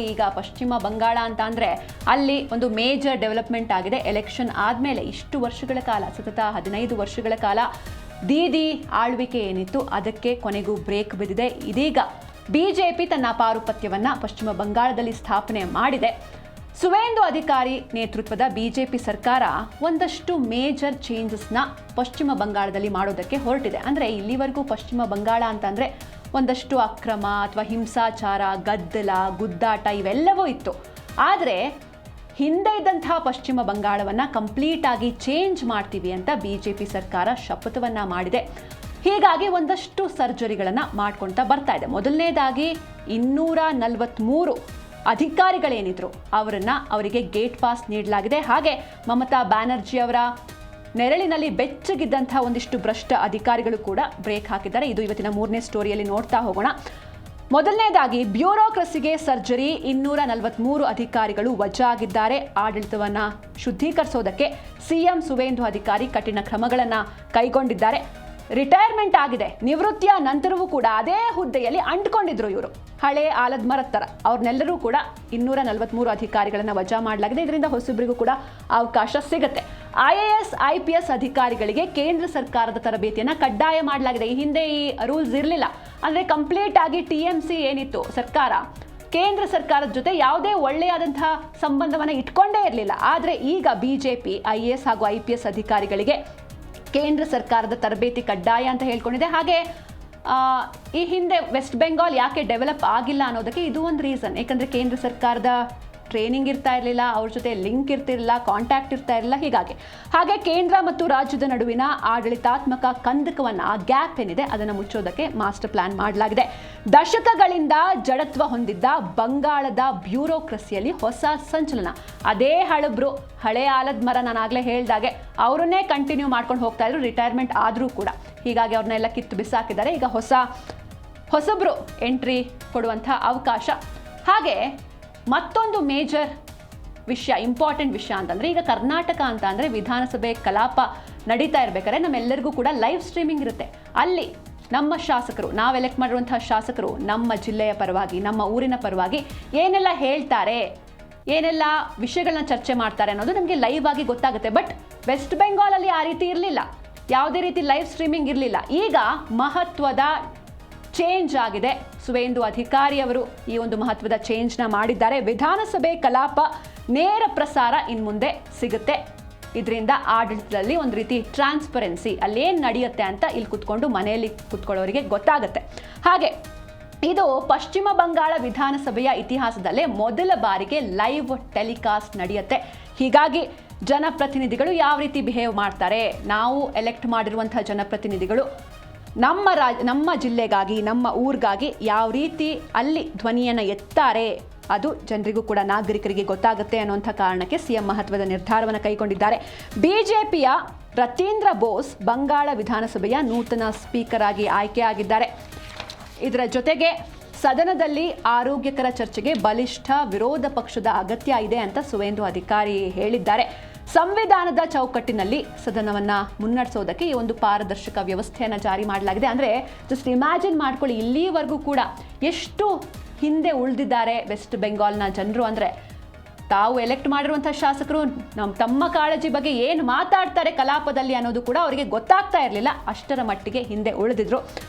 ಈಗ ಪಶ್ಚಿಮ ಬಂಗಾಳ ಅಂತ ಅಂದರೆ ಅಲ್ಲಿ ಒಂದು ಮೇಜರ್ ಡೆವಲಪ್ಮೆಂಟ್ ಆಗಿದೆ. ಎಲೆಕ್ಷನ್ ಆದಮೇಲೆ ಇಷ್ಟು ವರ್ಷಗಳ ಕಾಲ, ಸತತ 15 ವರ್ಷಗಳ ಕಾಲ ದೀದಿ ಆಳ್ವಿಕೆ ಏನಿತ್ತು ಅದಕ್ಕೆ ಕೊನೆಗೂ ಬ್ರೇಕ್ ಬಿದ್ದಿದೆ. ಇದೀಗ ಬಿಜೆಪಿ ತನ್ನ ಪಾರುಪತ್ಯವನ್ನು ಪಶ್ಚಿಮ ಬಂಗಾಳದಲ್ಲಿ ಸ್ಥಾಪನೆ ಮಾಡಿದೆ. ಸುವೇಂದು ಅಧಿಕಾರಿ ನೇತೃತ್ವದ ಬಿಜೆಪಿ ಸರ್ಕಾರ ಒಂದಷ್ಟು ಮೇಜರ್ ಚೇಂಜಸ್ನ ಪಶ್ಚಿಮ ಬಂಗಾಳದಲ್ಲಿ ಮಾಡೋದಕ್ಕೆ ಹೊರಟಿದೆ. ಅಂದರೆ ಇಲ್ಲಿವರೆಗೂ ಪಶ್ಚಿಮ ಬಂಗಾಳ ಅಂತಂದರೆ ಒಂದಷ್ಟು ಅಕ್ರಮ ಅಥವಾ ಹಿಂಸಾಚಾರ, ಗದ್ದಲ, ಗುದ್ದಾಟ ಇವೆಲ್ಲವೂ ಇತ್ತು. ಆದರೆ ಹಿಂದೆ ಇದ್ದಂತಹ ಪಶ್ಚಿಮ ಬಂಗಾಳವನ್ನು ಕಂಪ್ಲೀಟ್ ಆಗಿ ಚೇಂಜ್ ಮಾಡ್ತೀವಿ ಅಂತ ಬಿಜೆಪಿ ಸರ್ಕಾರ ಶಪಥವನ್ನು ಮಾಡಿದೆ. ಹೀಗಾಗಿ ಒಂದಷ್ಟು ಸರ್ಜರಿಗಳನ್ನು ಮಾಡ್ಕೊಳ್ತಾ ಬರ್ತಾ ಇದೆ. ಮೊದಲನೇದಾಗಿ 243 ಅಧಿಕಾರಿಗಳೇನಿದ್ರು ಅವರಿಗೆ ಗೇಟ್ ಪಾಸ್ ನೀಡಲಾಗಿದೆ. ಹಾಗೆ ಮಮತಾ ಬ್ಯಾನರ್ಜಿ ಅವರ ನೆರಳಿನಲ್ಲಿ ಬೆಚ್ಚಗಿದ್ದಂತಹ ಒಂದಿಷ್ಟು ಭ್ರಷ್ಟ ಅಧಿಕಾರಿಗಳು ಕೂಡ ಬ್ರೇಕ್ ಹಾಕಿದ್ದಾರೆ. ಇದು ಇವತ್ತಿನ 3ನೇ ಸ್ಟೋರಿಯಲ್ಲಿ ನೋಡ್ತಾ ಹೋಗೋಣ. ಮೊದಲನೇದಾಗಿ ಬ್ಯೂರೋಕ್ರಸಿಗೆ ಸರ್ಜರಿ. 243 ಅಧಿಕಾರಿಗಳು ವಜಾ ಆಗಿದ್ದಾರೆ. ಆಡಳಿತವನ್ನು ಶುದ್ಧೀಕರಿಸೋದಕ್ಕೆ ಸಿಎಂ ಸುವೇಂದು ಅಧಿಕಾರಿ ಕಠಿಣ ಕ್ರಮಗಳನ್ನು ಕೈಗೊಂಡಿದ್ದಾರೆ. ರಿಟೈರ್ಮೆಂಟ್ ಆಗಿದೆ, ನಿವೃತ್ತಿಯ ನಂತರವೂ ಕೂಡ ಅದೇ ಹುದ್ದೆಯಲ್ಲಿ ಅಂಟ್ಕೊಂಡಿದ್ರು ಇವರು, ಹಳೆ ಆಲದ ಮರದ ಥರ. ಅವ್ರನ್ನೆಲ್ಲರೂ ಕೂಡ 243 ಅಧಿಕಾರಿಗಳನ್ನು ವಜಾ ಮಾಡಲಾಗಿದೆ. ಇದರಿಂದ ಹೊಸಬ್ರಿಗೂ ಕೂಡ ಅವಕಾಶ ಸಿಗುತ್ತೆ. IAS IPS ಅಧಿಕಾರಿಗಳಿಗೆ ಕೇಂದ್ರ ಸರ್ಕಾರದ ತರಬೇತಿಯನ್ನು ಕಡ್ಡಾಯ ಮಾಡಲಾಗಿದೆ. ಈ ಹಿಂದೆ ಈ ರೂಲ್ಸ್ ಇರಲಿಲ್ಲ. ಅಂದರೆ ಕಂಪ್ಲೀಟ್ ಆಗಿ TMC ಏನಿತ್ತು ಸರ್ಕಾರ, ಕೇಂದ್ರ ಸರ್ಕಾರದ ಜೊತೆ ಯಾವುದೇ ಒಳ್ಳೆಯಾದಂತಹ ಸಂಬಂಧವನ್ನು ಇಟ್ಕೊಂಡೇ ಇರಲಿಲ್ಲ. ಆದರೆ ಈಗ ಬಿಜೆಪಿ IAS ಹಾಗೂ IPS ಅಧಿಕಾರಿಗಳಿಗೆ ಕೇಂದ್ರ ಸರ್ಕಾರದ ತರಬೇತಿ ಕಡ್ಡಾಯ ಅಂತ ಹೇಳ್ಕೊಂಡಿದೆ. ಹಾಗೆ ಈ ಹಿಂದೆ ವೆಸ್ಟ್ ಬೆಂಗಾಲ್ ಯಾಕೆ ಡೆವಲಪ್ ಆಗಿಲ್ಲ ಅನ್ನೋದಕ್ಕೆ ಇದು ಒಂದು ರೀಸನ್. ಯಾಕಂದರೆ ಕೇಂದ್ರ ಸರ್ಕಾರದ ಟ್ರೈನಿಂಗ್ ಇರ್ತಾ ಇರಲಿಲ್ಲ, ಅವ್ರ ಜೊತೆ ಲಿಂಕ್ ಇರ್ತಿರಲಿಲ್ಲ, ಕಾಂಟ್ಯಾಕ್ಟ್ ಇರ್ತಾ ಇರಲಿಲ್ಲ. ಹಾಗೆ ಕೇಂದ್ರ ಮತ್ತು ರಾಜ್ಯದ ನಡುವಿನ ಆಡಳಿತಾತ್ಮಕ ಕಂದಕವನ್ನು, ಆ ಗ್ಯಾಪ್ ಏನಿದೆ ಅದನ್ನು ಮುಚ್ಚೋದಕ್ಕೆ ಮಾಸ್ಟರ್ ಪ್ಲಾನ್ ಮಾಡಲಾಗಿದೆ. ದಶಕಗಳಿಂದ ಜಡತ್ವ ಹೊಂದಿದ್ದ ಬಂಗಾಳದ ಬ್ಯೂರೋಕ್ರಸಿಯಲ್ಲಿ ಹೊಸ ಸಂಚಲನ. ಅದೇ ಹಳಬ್ರು, ಹಳೆ ಆಲದ ಮರ, ನಾನು ಆಗಲೇ ಹೇಳಿದಾಗೆ ಅವರನ್ನೇ ಕಂಟಿನ್ಯೂ ಮಾಡ್ಕೊಂಡು ಹೋಗ್ತಾ ಇದ್ರು, ರಿಟೈರ್ಮೆಂಟ್ ಆದರೂ ಕೂಡ. ಹೀಗಾಗಿ ಅವ್ರನ್ನೆಲ್ಲ ಕಿತ್ತು ಬಿಸಾಕಿದ್ದಾರೆ. ಈಗ ಹೊಸಬ್ರು ಎಂಟ್ರಿ ಕೊಡುವಂಥ ಅವಕಾಶ. ಹಾಗೆ ಮತ್ತೊಂದು ಮೇಜರ್ ವಿಷಯ, ಇಂಪಾರ್ಟೆಂಟ್ ವಿಷಯ ಅಂತಂದರೆ, ಈಗ ಕರ್ನಾಟಕ ಅಂತ ಅಂದರೆ ವಿಧಾನಸಭೆ ಕಲಾಪ ನಡೀತಾ ಇರಬೇಕಾದ್ರೆ ನಮ್ಮೆಲ್ಲರಿಗೂ ಕೂಡ ಲೈವ್ ಸ್ಟ್ರೀಮಿಂಗ್ ಇರುತ್ತೆ. ಅಲ್ಲಿ ನಮ್ಮ ಶಾಸಕರು, ನಾವು ಎಲೆಕ್ಟ್ ಮಾಡಿರುವಂತಹ ಶಾಸಕರು ನಮ್ಮ ಜಿಲ್ಲೆಯ ಪರವಾಗಿ, ನಮ್ಮ ಊರಿನ ಪರವಾಗಿ ಏನೆಲ್ಲ ಹೇಳ್ತಾರೆ, ಏನೆಲ್ಲ ವಿಷಯಗಳನ್ನ ಚರ್ಚೆ ಮಾಡ್ತಾರೆ ಅನ್ನೋದು ನಮಗೆ ಲೈವ್ ಆಗಿ ಗೊತ್ತಾಗುತ್ತೆ. ಬಟ್ ವೆಸ್ಟ್ ಬೆಂಗಾಲಲ್ಲಿ ಆ ರೀತಿ ಇರಲಿಲ್ಲ, ಯಾವುದೇ ರೀತಿ ಲೈವ್ ಸ್ಟ್ರೀಮಿಂಗ್ ಇರಲಿಲ್ಲ. ಈಗ ಮಹತ್ವದ ಚೇಂಜ್ ಆಗಿದೆ. ಸುವೇಂದು ಅಧಿಕಾರಿ ಅವರು ಈ ಒಂದು ಮಹತ್ವದ ಚೇಂಜ್ನ ಮಾಡಿದ್ದಾರೆ. ವಿಧಾನಸಭೆ ಕಲಾಪ ನೇರ ಪ್ರಸಾರ ಇನ್ಮುಂದೆ ಸಿಗುತ್ತೆ. ಇದರಿಂದ ಆಡಳಿತದಲ್ಲಿ ಒಂದು ರೀತಿ ಟ್ರಾನ್ಸ್ಪರೆನ್ಸಿ, ಅಲ್ಲೇನು ನಡೆಯುತ್ತೆ ಅಂತ ಇಲ್ಲಿ ಕುತ್ಕೊಂಡು ಮನೆಯಲ್ಲಿ ಕುತ್ಕೊಳ್ಳೋರಿಗೆ ಗೊತ್ತಾಗುತ್ತೆ. ಹಾಗೆ ಇದು ಪಶ್ಚಿಮ ಬಂಗಾಳ ವಿಧಾನಸಭೆಯ ಇತಿಹಾಸದಲ್ಲೇ ಮೊದಲ ಬಾರಿಗೆ ಲೈವ್ ಟೆಲಿಕಾಸ್ಟ್ ನಡೆಯುತ್ತೆ. ಹೀಗಾಗಿ ಜನಪ್ರತಿನಿಧಿಗಳು ಯಾವ ರೀತಿ ಬಿಹೇವ್ ಮಾಡ್ತಾರೆ, ನಾವು ಎಲೆಕ್ಟ್ ಮಾಡಿರುವಂತಹ ಜನಪ್ರತಿನಿಧಿಗಳು ನಮ್ಮ ಜಿಲ್ಲೆಗಾಗಿ, ನಮ್ಮ ಊರಿಗಾಗಿ ಯಾವ ರೀತಿ ಅಲ್ಲಿ ಧ್ವನಿಯನ್ನು ಎತ್ತಾರೆ, ಅದು ಜನರಿಗೂ ಕೂಡ, ನಾಗರಿಕರಿಗೆ ಗೊತ್ತಾಗುತ್ತೆ ಅನ್ನುವಂಥ ಕಾರಣಕ್ಕೆ ಸಿಎಂ ಮಹತ್ವದ ನಿರ್ಧಾರವನ್ನು ಕೈಗೊಂಡಿದ್ದಾರೆ. ಬಿಜೆಪಿಯ ರತೀಂದ್ರ ಬೋಸ್ ಬಂಗಾಳ ವಿಧಾನಸಭೆಯ ನೂತನ ಸ್ಪೀಕರ್ ಆಗಿ ಆಯ್ಕೆಯಾಗಿದ್ದಾರೆ. ಇದರ ಜೊತೆಗೆ ಸದನದಲ್ಲಿ ಆರೋಗ್ಯಕರ ಚರ್ಚೆಗೆ ಬಲಿಷ್ಠ ವಿರೋಧ ಪಕ್ಷದ ಅಗತ್ಯ ಇದೆ ಅಂತ ಸುವೇಂದು ಅಧಿಕಾರಿ ಹೇಳಿದ್ದಾರೆ. ಸಂವಿಧಾನದ ಚೌಕಟ್ಟಿನಲ್ಲಿ ಸದನವನ್ನು ಮುನ್ನಡೆಸೋದಕ್ಕೆ ಈ ಒಂದು ಪಾರದರ್ಶಕ ವ್ಯವಸ್ಥೆಯನ್ನು ಜಾರಿ ಮಾಡಲಾಗಿದೆ. ಅಂದರೆ ಜಸ್ಟ್ ಇಮ್ಯಾಜಿನ್ ಮಾಡ್ಕೊಳ್ಳಿ, ಇಲ್ಲಿವರೆಗೂ ಕೂಡ ಎಷ್ಟು ಹಿಂದೆ ಉಳಿದಿದ್ದಾರೆ ವೆಸ್ಟ್ ಬೆಂಗಾಲ್ನ ಜನರು. ಅಂದರೆ ತಾವು ಎಲೆಕ್ಟ್ ಮಾಡಿರುವಂಥ ಶಾಸಕರು ತಮ್ಮ ಕಾಳಜಿ ಬಗ್ಗೆ ಏನು ಮಾತಾಡ್ತಾರೆ ಕಲಾಪದಲ್ಲಿ ಅನ್ನೋದು ಕೂಡ ಅವರಿಗೆ ಗೊತ್ತಾಗ್ತಾ ಇರಲಿಲ್ಲ. ಅಷ್ಟರ ಮಟ್ಟಿಗೆ ಹಿಂದೆ ಉಳಿದಿದ್ರು.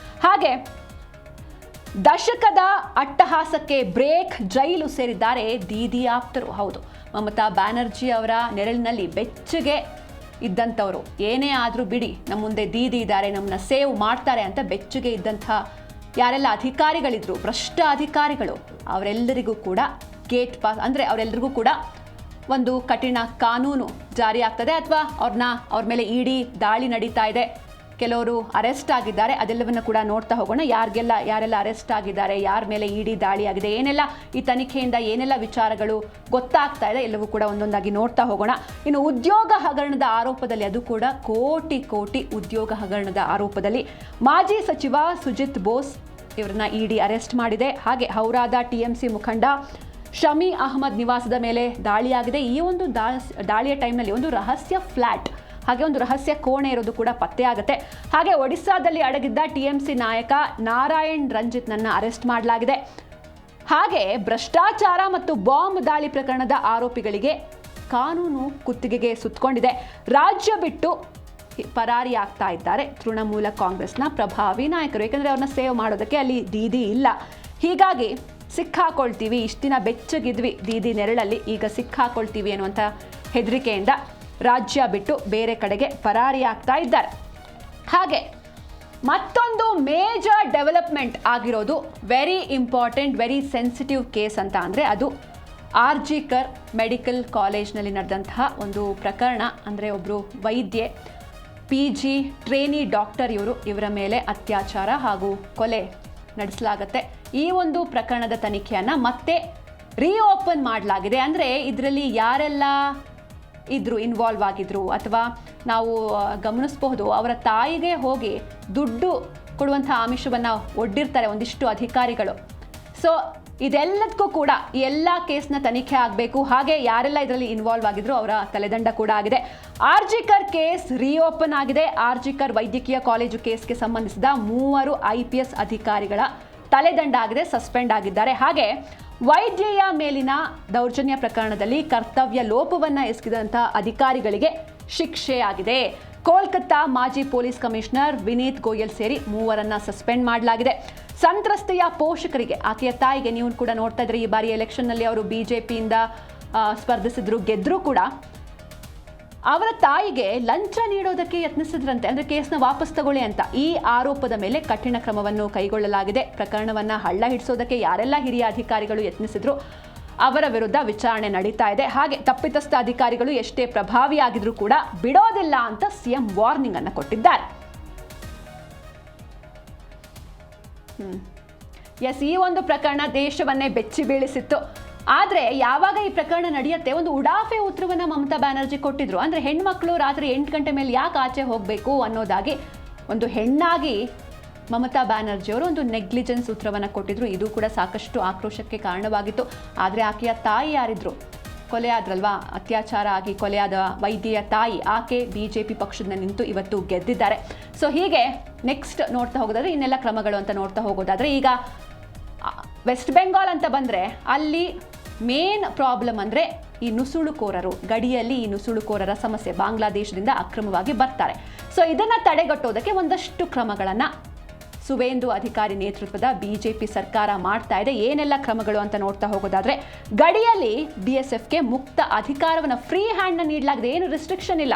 ಹಾಗೆ ದಶಕದ ಅಟ್ಟಹಾಸಕ್ಕೆ ಬ್ರೇಕ್, ಜೈಲು ಸೇರಿದ್ದಾರೆ ದೀದಿ ಆಪ್ತರು. ಹೌದು, ಮಮತಾ ಬ್ಯಾನರ್ಜಿ ಅವರ ನೆರಳಿನಲ್ಲಿ ಬೆಚ್ಚಗೆ ಇದ್ದಂಥವರು, ಏನೇ ಆದರೂ ಬಿಡಿ ನಮ್ಮ ಮುಂದೆ ದೀದಿ ಇದ್ದಾರೆ, ನಮ್ಮನ್ನ ಸೇವ್ ಮಾಡ್ತಾರೆ ಅಂತ ಬೆಚ್ಚಗೆ ಇದ್ದಂಥ ಯಾರೆಲ್ಲ ಅಧಿಕಾರಿಗಳಿದ್ರು, ಭ್ರಷ್ಟ ಅಧಿಕಾರಿಗಳು, ಅವರೆಲ್ಲರಿಗೂ ಕೂಡ ಗೇಟ್ ಪಾಸ್, ಅಂದರೆ ಅವರೆಲ್ಲರಿಗೂ ಕೂಡ ಒಂದು ಕಠಿಣ ಕಾನೂನು ಜಾರಿ ಆಗ್ತದೆ, ಅಥವಾ ಅವ್ರ ಮೇಲೆ ಇಡಿ ದಾಳಿ ನಡೀತಾ ಇದೆ, ಕೆಲವರು ಅರೆಸ್ಟ್ ಆಗಿದ್ದಾರೆ. ಅದೆಲ್ಲವನ್ನು ಕೂಡ ನೋಡ್ತಾ ಹೋಗೋಣ. ಯಾರೆಲ್ಲ ಅರೆಸ್ಟ್ ಆಗಿದ್ದಾರೆ, ಯಾರ ಮೇಲೆ ಇಡಿ ದಾಳಿ ಆಗಿದೆ, ಏನೆಲ್ಲ ಈ ತನಿಖೆಯಿಂದ ಏನೆಲ್ಲ ವಿಚಾರಗಳು ಗೊತ್ತಾಗ್ತಾ ಇದೆ, ಎಲ್ಲವೂ ಕೂಡ ಒಂದೊಂದಾಗಿ ನೋಡ್ತಾ ಹೋಗೋಣ. ಇನ್ನು ಉದ್ಯೋಗ ಹಗರಣದ ಆರೋಪದಲ್ಲಿ, ಅದು ಕೂಡ ಕೋಟಿ ಉದ್ಯೋಗ ಹಗರಣದ ಆರೋಪದಲ್ಲಿ ಮಾಜಿ ಸಚಿವ ಸುಜಿತ್ ಬೋಸ್ ಇವರನ್ನ ಇಡಿ ಅರೆಸ್ಟ್ ಮಾಡಿದೆ. ಹಾಗೆ ಹೌರಾದ TMC ಮುಖಂಡ ಶಮಿ ಅಹಮದ್ ನಿವಾಸದ ಮೇಲೆ ದಾಳಿಯಾಗಿದೆ. ಈ ಒಂದು ದಾಳಿಯ ಟೈಮ್ನಲ್ಲಿ ಒಂದು ರಹಸ್ಯ ಫ್ಲ್ಯಾಟ್, ಹಾಗೆ ಒಂದು ರಹಸ್ಯ ಕೋಣೆ ಇರೋದು ಕೂಡ ಪತ್ತೆಯಾಗುತ್ತೆ. ಹಾಗೆ ಒಡಿಸ್ಸಾದಲ್ಲಿ ಅಡಗಿದ್ದ TMC ನಾಯಕ ನಾರಾಯಣ್ ರಂಜಿತ್ನನ್ನು ಅರೆಸ್ಟ್ ಮಾಡಲಾಗಿದೆ. ಹಾಗೆ ಭ್ರಷ್ಟಾಚಾರ ಮತ್ತು ಬಾಂಬ್ ದಾಳಿ ಪ್ರಕರಣದ ಆರೋಪಿಗಳಿಗೆ ಕಾನೂನು ಕುತ್ತಿಗೆಗೆ ಸುತ್ತಕೊಂಡಿದೆ. ರಾಜ್ಯ ಬಿಟ್ಟು ಪರಾರಿ ಆಗ್ತಾ ಇದ್ದಾರೆ ತೃಣಮೂಲ ಕಾಂಗ್ರೆಸ್ನ ಪ್ರಭಾವಿ ನಾಯಕರು. ಯಾಕಂದರೆ ಅವ್ರನ್ನ ಸೇವ್ ಮಾಡೋದಕ್ಕೆ ಅಲ್ಲಿ ದೀದಿ ಇಲ್ಲ. ಹೀಗಾಗಿ ಸಿಕ್ಕಾಕೊಳ್ತೀವಿ, ಇಷ್ಟು ದಿನ ಬೆಚ್ಚಗಿದ್ವಿ ದೀದಿ ನೆರಳಲ್ಲಿ, ಈಗ ಸಿಕ್ಕಾಕೊಳ್ತೀವಿ ಅನ್ನುವಂಥ ಹೆದರಿಕೆಯಿಂದ ರಾಜ್ಯ ಬಿಟ್ಟು ಬೇರೆ ಕಡೆಗೆ ಪರಾರಿ ಆಗ್ತಾ ಇದ್ದಾರೆ. ಹಾಗೆ ಮತ್ತೊಂದು ಮೇಜರ್ ಡೆವಲಪ್ಮೆಂಟ್ ಆಗಿರೋದು, very important, very sensitive case ಅಂತ ಅಂದರೆ ಅದು ಆರ್ಜಿಕರ್ ಮೆಡಿಕಲ್ ಕಾಲೇಜ್ನಲ್ಲಿ ನಡೆದಂತಹ ಒಂದು ಪ್ರಕರಣ. ಅಂದರೆ ಒಬ್ಬರು ವೈದ್ಯೆ, PG ಟ್ರೇನಿ ಡಾಕ್ಟರ್ ಇವರ ಮೇಲೆ ಅತ್ಯಾಚಾರ ಹಾಗೂ ಕೊಲೆ ನಡೆಸಲಾಗುತ್ತೆ. ಈ ಒಂದು ಪ್ರಕರಣದ ತನಿಖೆಯನ್ನು ಮತ್ತೆ ರೀಓಪನ್ ಮಾಡಲಾಗಿದೆ. ಅಂದರೆ ಇದರಲ್ಲಿ ಯಾರೆಲ್ಲ ಇನ್ವಾಲ್ವ್ ಆಗಿದ್ರು ಅಥವಾ ನಾವು ಗಮನಿಸಬಹುದು, ಅವರ ತಾಯಿಗೆ ಹೋಗಿ ದುಡ್ಡು ಕೊಡುವಂಥ ಆಮಿಷವನ್ನು ಒಡ್ಡಿರ್ತಾರೆ ಒಂದಿಷ್ಟು ಅಧಿಕಾರಿಗಳು. ಸೊ ಇದೆಲ್ಲದಕ್ಕೂ ಕೂಡ ಈ ಎಲ್ಲ ಕೇಸ್ನ ತನಿಖೆ ಆಗಬೇಕು. ಹಾಗೆ ಯಾರೆಲ್ಲ ಇದರಲ್ಲಿ ಇನ್ವಾಲ್ವ್ ಆಗಿದ್ರು ಅವರ ತಲೆದಂಡ ಕೂಡ ಆಗಿದೆ. ಆರ್ಜಿಕರ್ ಕೇಸ್ ರೀಓಪನ್ ಆಗಿದೆ. ಆರ್ಜಿಕರ್ ವೈದ್ಯಕೀಯ ಕಾಲೇಜು ಕೇಸ್ಗೆ ಸಂಬಂಧಿಸಿದ 3 IPS ಅಧಿಕಾರಿಗಳ ತಲೆದಂಡ ಆಗಿದೆ, ಸಸ್ಪೆಂಡ್ ಆಗಿದ್ದಾರೆ. ಹಾಗೆ ವೈದ್ಯೆಯ ಮೇಲಿನ ದೌರ್ಜನ್ಯ ಪ್ರಕರಣದಲ್ಲಿ ಕರ್ತವ್ಯ ಲೋಪವನ್ನು ಎಸಗಿದಂಥ ಅಧಿಕಾರಿಗಳಿಗೆ ಶಿಕ್ಷೆಯಾಗಿದೆ. ಕೋಲ್ಕತ್ತಾ ಮಾಜಿ ಪೊಲೀಸ್ ಕಮಿಷನರ್ ವಿನೀತ್ ಗೋಯಲ್ ಸೇರಿ 3ರನ್ನ ಸಸ್ಪೆಂಡ್ ಮಾಡಲಾಗಿದೆ. ಸಂತ್ರಸ್ತೆಯ ಪೋಷಕರಿಗೆ, ಆಕೆಯ ತಾಯಿಗೆ, ನೀವು ಕೂಡ ನೋಡ್ತಾ ಇದ್ರೆ ಈ ಬಾರಿ ಎಲೆಕ್ಷನ್ನಲ್ಲಿ ಅವರು BJPಯಿಂದ ಸ್ಪರ್ಧಿಸಿದ್ರು, ಗೆದ್ದರೂ ಕೂಡ ಅವರ ತಾಯಿಗೆ ಲಂಚ ನೀಡೋದಕ್ಕೆ ಯತ್ನಿಸಿದ್ರಂತೆ. ಅಂದರೆ ಕೇಸ್ನ ವಾಪಸ್ ತಗೊಳ್ಳಿ ಅಂತ. ಈ ಆರೋಪದ ಮೇಲೆ ಕಠಿಣ ಕ್ರಮವನ್ನು ಕೈಗೊಳ್ಳಲಾಗಿದೆ. ಪ್ರಕರಣವನ್ನು ಹಳ್ಳ ಹಿಡಿಸೋದಕ್ಕೆ ಯಾರೆಲ್ಲ ಹಿರಿಯ ಅಧಿಕಾರಿಗಳು ಯತ್ನಿಸಿದ್ರು ಅವರ ವಿರುದ್ಧ ವಿಚಾರಣೆ ನಡೀತಾ ಇದೆ. ಹಾಗೆ ತಪ್ಪಿತಸ್ಥ ಅಧಿಕಾರಿಗಳು ಎಷ್ಟೇ ಪ್ರಭಾವಿಯಾಗಿದ್ರೂ ಕೂಡ ಬಿಡೋದಿಲ್ಲ ಅಂತ CM ವಾರ್ನಿಂಗ್ ಅನ್ನು ಕೊಟ್ಟಿದ್ದಾರೆ. ಎಸ್, ಈ ಒಂದು ಪ್ರಕರಣ ದೇಶವನ್ನೇ ಬೆಚ್ಚಿ ಬೀಳಿಸಿತ್ತು. ಆದರೆ ಯಾವಾಗ ಈ ಪ್ರಕರಣ ನಡೆಯುತ್ತೆ, ಒಂದು ಉಡಾಫೆ ಉತ್ತರವನ್ನು ಮಮತಾ ಬ್ಯಾನರ್ಜಿ ಕೊಟ್ಟಿದ್ರು. ಅಂದರೆ ಹೆಣ್ಮಕ್ಳು ರಾತ್ರಿ 8 ಗಂಟೆ ಮೇಲೆ ಯಾಕೆ ಆಚೆ ಹೋಗಬೇಕು ಅನ್ನೋದಾಗಿ ಒಂದು ಹೆಣ್ಣಾಗಿ ಮಮತಾ ಬ್ಯಾನರ್ಜಿಯವರು ಒಂದು ನೆಗ್ಲಿಜೆನ್ಸ್ ಉತ್ತರವನ್ನು ಕೊಟ್ಟಿದ್ರು. ಇದು ಕೂಡ ಸಾಕಷ್ಟು ಆಕ್ರೋಶಕ್ಕೆ ಕಾರಣವಾಗಿತ್ತು. ಆದರೆ ಆಕೆಯ ತಾಯಿ ಯಾರಿದ್ರು, ಕೊಲೆ ಆದ್ರಲ್ವಾ, ಅತ್ಯಾಚಾರ ಆಗಿ ಕೊಲೆಯಾದ ವೈದ್ಯೆಯ ತಾಯಿ, ಆಕೆ BJP ಪಕ್ಷದಿಂದ ನಿಂತು ಇವತ್ತು ಗೆದ್ದಿದ್ದಾರೆ. ಸೊ ಹೀಗೆ ನೆಕ್ಸ್ಟ್ ನೋಡ್ತಾ ಹೋಗೋದಾದ್ರೆ ಇನ್ನೆಲ್ಲ ಕ್ರಮಗಳು ಅಂತ ನೋಡ್ತಾ ಹೋಗೋದಾದ್ರೆ, ಈಗ ವೆಸ್ಟ್ ಬೆಂಗಾಲ್ ಅಂತ ಬಂದರೆ ಅಲ್ಲಿ ಮೇನ್ ಪ್ರಾಬ್ಲಮ್ ಅಂದರೆ ಈ ನುಸುಳುಕೋರರು, ಗಡಿಯಲ್ಲಿ ಈ ನುಸುಳುಕೋರರ ಸಮಸ್ಯೆ. ಬಾಂಗ್ಲಾದೇಶದಿಂದ ಅಕ್ರಮವಾಗಿ ಬರ್ತಾರೆ. ಸೊ ಇದನ್ನು ತಡೆಗಟ್ಟೋದಕ್ಕೆ ಒಂದಷ್ಟು ಕ್ರಮಗಳನ್ನು ಸುವೇಂದು ಅಧಿಕಾರಿ ನೇತೃತ್ವದ BJP ಸರ್ಕಾರ ಮಾಡ್ತಾ ಇದೆ. ಏನೆಲ್ಲ ಕ್ರಮಗಳು ಅಂತ ನೋಡ್ತಾ ಹೋಗೋದಾದ್ರೆ, ಗಡಿಯಲ್ಲಿ BSFಗೆ ಮುಕ್ತ ಅಧಿಕಾರವನ್ನು, ಫ್ರೀ ಹ್ಯಾಂಡ್ನ ನೀಡಲಾಗಿದೆ. ಏನು ರಿಸ್ಟ್ರಿಕ್ಷನ್ ಇಲ್ಲ.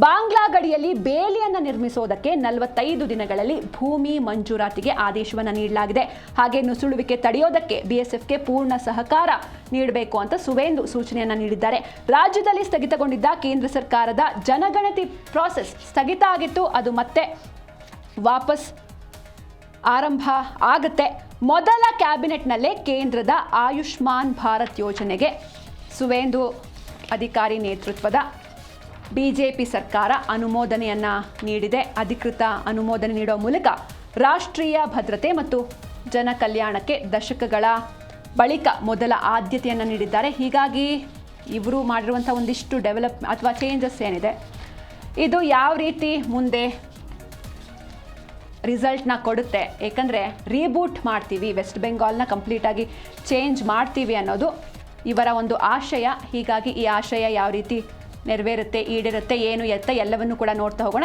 ಬಾಂಗ್ಲಾ ಗಡಿಯಲ್ಲಿ ಬೇಲಿಯನ್ನು ನಿರ್ಮಿಸೋದಕ್ಕೆ 45 ದಿನಗಳಲ್ಲಿ ಭೂಮಿ ಮಂಜೂರಾತಿಗೆ ಆದೇಶವನ್ನು ನೀಡಲಾಗಿದೆ. ಹಾಗೆ ನುಸುಳುವಿಕೆ ತಡೆಯೋದಕ್ಕೆ BSFಗೆ ಪೂರ್ಣ ಸಹಕಾರ ನೀಡಬೇಕು ಅಂತ ಸುವೇಂದು ಸೂಚನೆಯನ್ನು ನೀಡಿದ್ದಾರೆ. ರಾಜ್ಯದಲ್ಲಿ ಸ್ಥಗಿತಗೊಂಡಿದ್ದ ಕೇಂದ್ರ ಸರ್ಕಾರದ ಜನಗಣತಿ ಪ್ರಾಸೆಸ್ ಸ್ಥಗಿತ ಆಗಿತ್ತು, ಅದು ಮತ್ತೆ ವಾಪಸ್ ಆರಂಭ ಆಗುತ್ತೆ. ಮೊದಲ ಕ್ಯಾಬಿನೆಟ್ನಲ್ಲೇ ಕೇಂದ್ರದ ಆಯುಷ್ಮಾನ್ ಭಾರತ್ ಯೋಜನೆಗೆ ಸುವೇಂದು ಅಧಿಕಾರಿ ನೇತೃತ್ವದ BJP ಸರ್ಕಾರ ಅನುಮೋದನೆಯನ್ನು ನೀಡಿದೆ. ಅಧಿಕೃತ ಅನುಮೋದನೆ ನೀಡುವ ಮೂಲಕ ರಾಷ್ಟ್ರೀಯ ಭದ್ರತೆ ಮತ್ತು ಜನ ಕಲ್ಯಾಣಕ್ಕೆ ದಶಕಗಳ ಬಳಿಕ ಮೊದಲ ಆದ್ಯತೆಯನ್ನು ನೀಡಿದ್ದಾರೆ. ಹೀಗಾಗಿ ಇವರು ಮಾಡಿರುವಂಥ ಒಂದಿಷ್ಟು ಡೆವಲಪ್ ಅಥವಾ ಚೇಂಜಸ್ ಏನಿದೆ, ಇದು ಯಾವ ರೀತಿ ಮುಂದೆ ರಿಸಲ್ಟ್ನ ಕೊಡುತ್ತೆ, ಏಕೆಂದರೆ ರೀಬೂಟ್ ಮಾಡ್ತೀವಿ, ವೆಸ್ಟ್ ಬೆಂಗಾಲ್ನ ಕಂಪ್ಲೀಟಾಗಿ ಚೇಂಜ್ ಮಾಡ್ತೀವಿ ಅನ್ನೋದು ಇವರ ಒಂದು ಆಶಯ. ಹೀಗಾಗಿ ಈ ಆಶಯ ಯಾವ ರೀತಿ ನೆರವೇರುತ್ತೆ, ಈಡೇರುತ್ತೆ, ಏನು ಎತ್ತ ಎಲ್ಲವನ್ನು ಕೂಡ ನೋಡ್ತಾ ಹೋಗೋಣ.